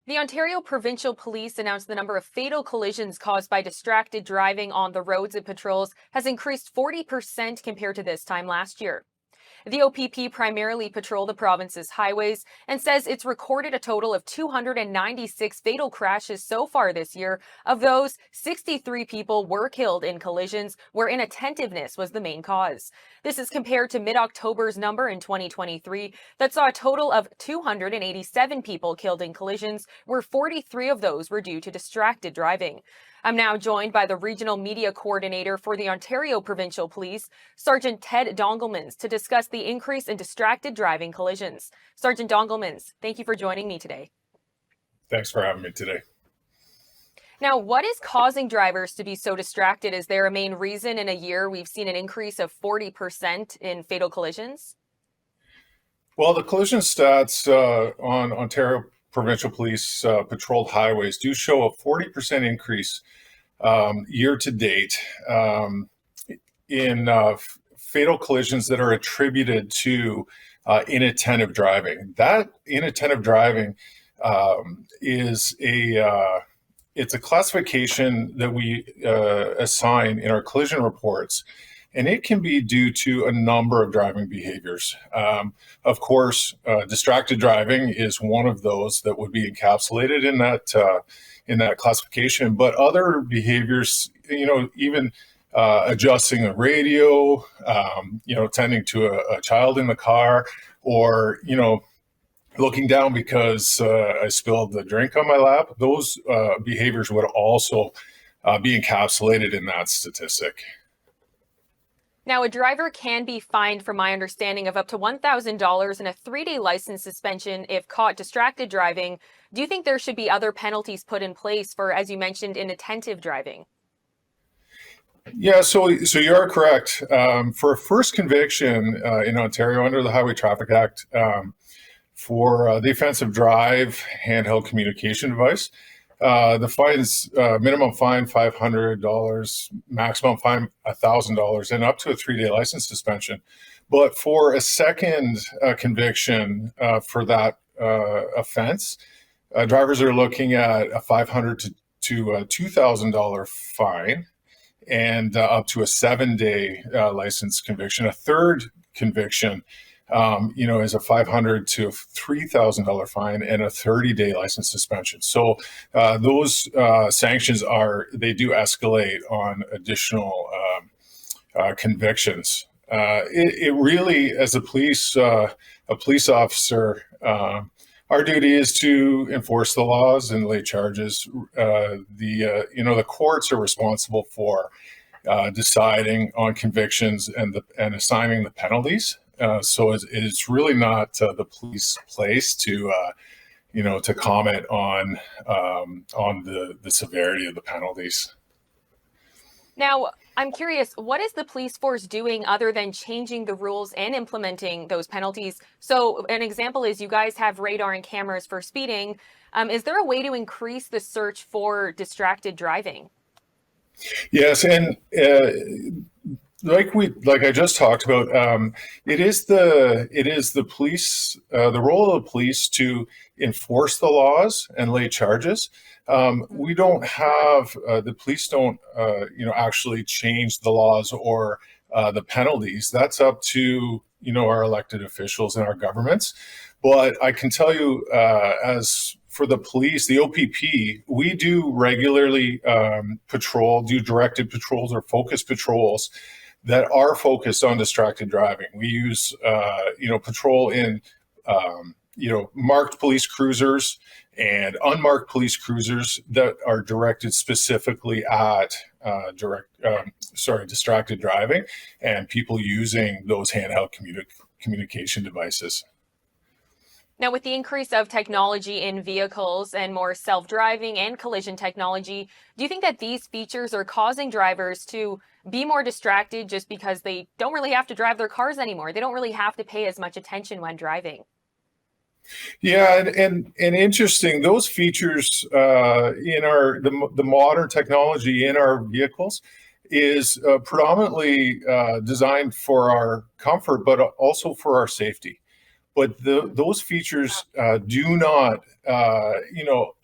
The Ontario Provincial Police announced the number of fatal collisions caused by distracted driving on the roads it patrols has increased 40% compared to this time last year. The OPP primarily patrol the province's highways and says it's recorded a total of 296 fatal crashes so far this year. Of those, 63 people were killed in collisions where inattentiveness was the main cause. This is compared to mid-October's number in 2023 that saw a total of 287 people killed in collisions, where 43 of those were due to distracted driving. I'm now joined by the Regional Media Coordinator for the Ontario Provincial Police, Sergeant Ted Dongelmans, to discuss the increase in distracted driving collisions. Sergeant Dongelmans, thank you for joining me today. Thanks for having me today. Now, what is causing drivers to be so distracted? Is there a main reason in a year we've seen an increase of 40% in fatal collisions? Well, the collision stats on Ontario Provincial Police patrolled highways do show a 40% increase year to date in fatal collisions that are attributed to inattentive driving. That inattentive driving is it's a classification that we assign in our collision reports, and it can be due to a number of driving behaviors. Of course, distracted driving is one of those that would be encapsulated in that classification. But other behaviors, even adjusting the radio, tending to a child in the car, or looking down because I spilled the drink on my lap. Those behaviors would also be encapsulated in that statistic. Now, a driver can be fined, from my understanding, of up to $1,000 and a 3-day license suspension if caught distracted driving. Do you think there should be other penalties put in place for, as you mentioned, inattentive driving? Yeah, so you are correct. For a first conviction in Ontario under the Highway Traffic Act for the offensive drive handheld communication device, the fine's minimum fine $500, maximum fine $1,000, and up to a 3-day license suspension. But for a second conviction for that offense, drivers are looking at a $500 to a $2,000 fine and up to a 7-day license conviction. A third conviction is a $500 to $3,000 fine and a 30-day license suspension. So those sanctions they do escalate on additional convictions. It really, as a police officer, our duty is to enforce the laws and lay charges. The courts are responsible for deciding on convictions and assigning the penalties. So it's really not the police place to comment on the severity of the penalties. Now, I'm curious, what is the police force doing other than changing the rules and implementing those penalties? So an example is you guys have radar and cameras for speeding. Is there a way to increase the search for distracted driving? Yes, and like I just talked about, it is the police, the role of the police to enforce the laws and lay charges. We don't have the police don't actually change the laws or the penalties. That's up to our elected officials and our governments. But I can tell you, as for the police, the OPP, we do regularly do directed patrols or focused patrols that are focused on distracted driving. We use, patrol in, marked police cruisers and unmarked police cruisers that are directed specifically at distracted driving and people using those handheld communication devices. Now, with the increase of technology in vehicles and more self-driving and collision technology, do you think that these features are causing drivers to be more distracted just because they don't really have to drive their cars anymore? They don't really have to pay as much attention when driving. Yeah, and interesting, those features in the modern technology in our vehicles is predominantly designed for our comfort, but also for our safety. but those features do not,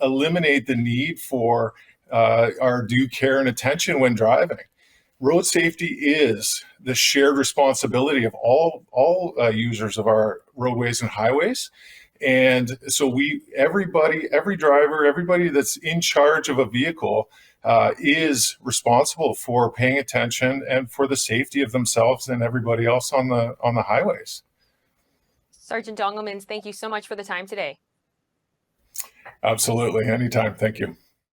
eliminate the need for our due care and attention when driving. Road safety is the shared responsibility of all users of our roadways and highways. And so every driver, everybody that's in charge of a vehicle is responsible for paying attention and for the safety of themselves and everybody else on the highways. Sergeant Dongelmans, thank you so much for the time today. Absolutely. Anytime. Thank you.